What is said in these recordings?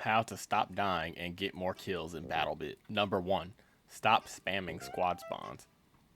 How to stop dying and get more kills in BattleBit. Number 1. Stop spamming squad spawns.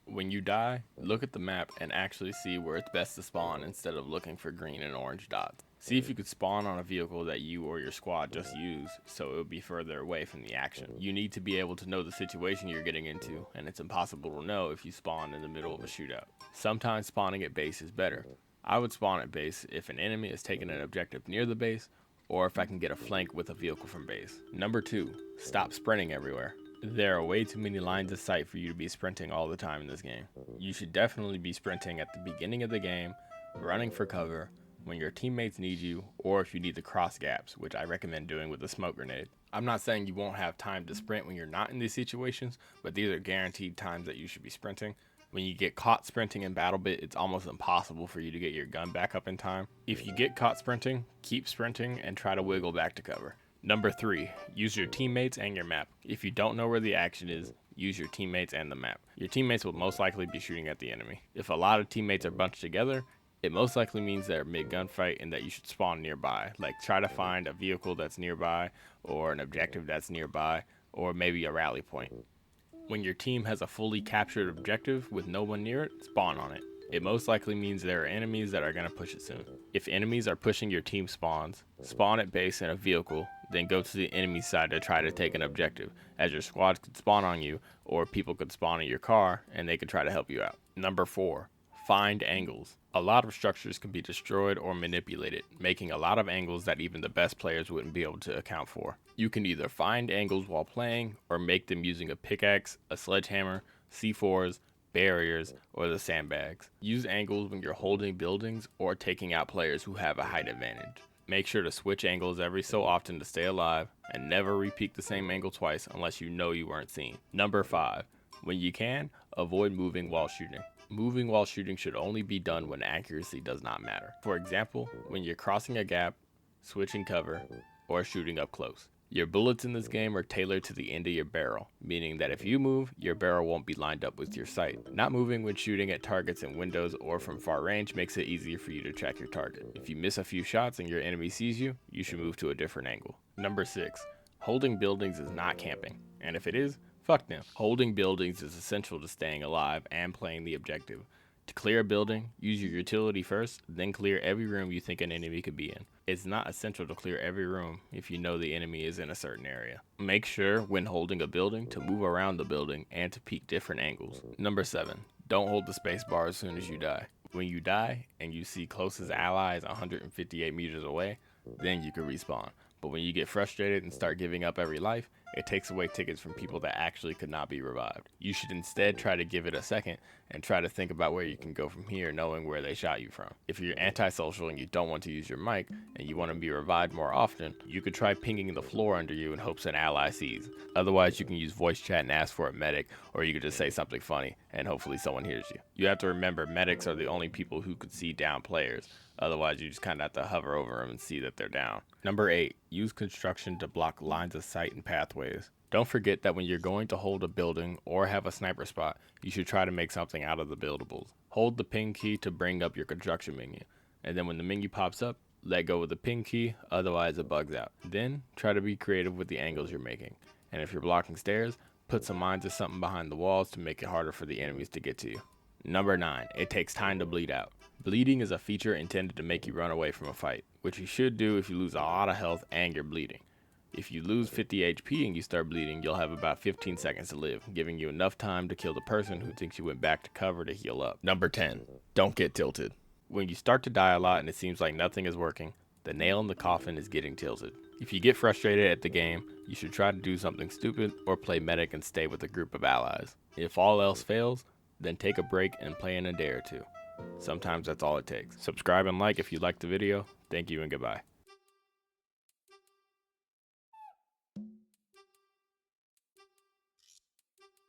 When you die, look at the map and actually see where it's best to spawn instead of looking for green and orange dots. See if you could spawn on a vehicle that you or your squad just used, so it would be further away from the action. You need to be able to know the situation you're getting into, and it's impossible to know if you spawn in the middle of a shootout. Sometimes spawning at base is better. I would spawn at base if an enemy is taking an objective near the base, or if I can get a flank with a vehicle from base. Number 2, stop sprinting everywhere. There are way too many lines of sight for you to be sprinting all the time in this game. You should definitely be sprinting at the beginning of the game, running for cover, when your teammates need you, or if you need to cross gaps, which I recommend doing with a smoke grenade. I'm not saying you won't have time to sprint when you're not in these situations, but these are guaranteed times that you should be sprinting. When you get caught sprinting in BattleBit, it's almost impossible for you to get your gun back up in time. If you get caught sprinting, keep sprinting and try to wiggle back to cover. Number 3, use your teammates and your map. If you don't know where the action is, use your teammates and the map. Your teammates will most likely be shooting at the enemy. If a lot of teammates are bunched together, it most likely means they're mid-gunfight and that you should spawn nearby. Like try to find a vehicle that's nearby, or an objective that's nearby, or maybe a rally point. When your team has a fully captured objective with no one near it, spawn on it. It most likely means there are enemies that are going to push it soon. If enemies are pushing your team spawns, spawn at base in a vehicle, then go to the enemy side to try to take an objective, as your squad could spawn on you, or people could spawn in your car and they could try to help you out. Number 4, find angles. A lot of structures can be destroyed or manipulated, making a lot of angles that even the best players wouldn't be able to account for. You can either find angles while playing, or make them using a pickaxe, a sledgehammer, C4s, barriers, or the sandbags. Use angles when you're holding buildings or taking out players who have a height advantage. Make sure to switch angles every so often to stay alive, and never repeat the same angle twice unless you know you weren't seen. Number 5, when you can, avoid moving while shooting. Moving while shooting should only be done when accuracy does not matter. For example, when you're crossing a gap, switching cover, or shooting up close. Your bullets in this game are tailored to the end of your barrel, meaning that if you move, your barrel won't be lined up with your sight. Not moving when shooting at targets in windows or from far range makes it easier for you to track your target. If you miss a few shots and your enemy sees you, you should move to a different angle. Number 6, holding buildings is not camping, and if it is, fuck them. Holding buildings is essential to staying alive and playing the objective. To clear a building, use your utility first, then clear every room you think an enemy could be in. It's not essential to clear every room if you know the enemy is in a certain area. Make sure, when holding a building, to move around the building and to peek different angles. Number 7, don't hold the space bar as soon as you die. When you die and you see closest ally is 158 meters away, then you can respawn. But when you get frustrated and start giving up every life, it takes away tickets from people that actually could not be revived. You should instead try to give it a second and try to think about where you can go from here, knowing where they shot you from. If you're antisocial and you don't want to use your mic and you want to be revived more often, you could try pinging the floor under you in hopes an ally sees. Otherwise, you can use voice chat and ask for a medic, or you could just say something funny and hopefully someone hears you. You have to remember, medics are the only people who could see down players. Otherwise, you just kind of have to hover over them and see that they're down. Number 8, use construction to block lines of sight and pathways. Don't forget that when you're going to hold a building or have a sniper spot, you should try to make something out of the buildables. Hold the ping key to bring up your construction menu, and then when the menu pops up, let go of the ping key, otherwise it bugs out. Then, try to be creative with the angles you're making. And if you're blocking stairs, put some mines or something behind the walls to make it harder for the enemies to get to you. Number 9, it takes time to bleed out. Bleeding is a feature intended to make you run away from a fight, which you should do if you lose a lot of health and you're bleeding. If you lose 50 HP and you start bleeding, you'll have about 15 seconds to live, giving you enough time to kill the person who thinks you went back to cover to heal up. Number 10, don't get tilted. When you start to die a lot and it seems like nothing is working, the nail in the coffin is getting tilted. If you get frustrated at the game, you should try to do something stupid or play medic and stay with a group of allies. If all else fails, then take a break and play in a day or two. Sometimes that's all it takes. Subscribe and like if you liked the video. Thank you and goodbye.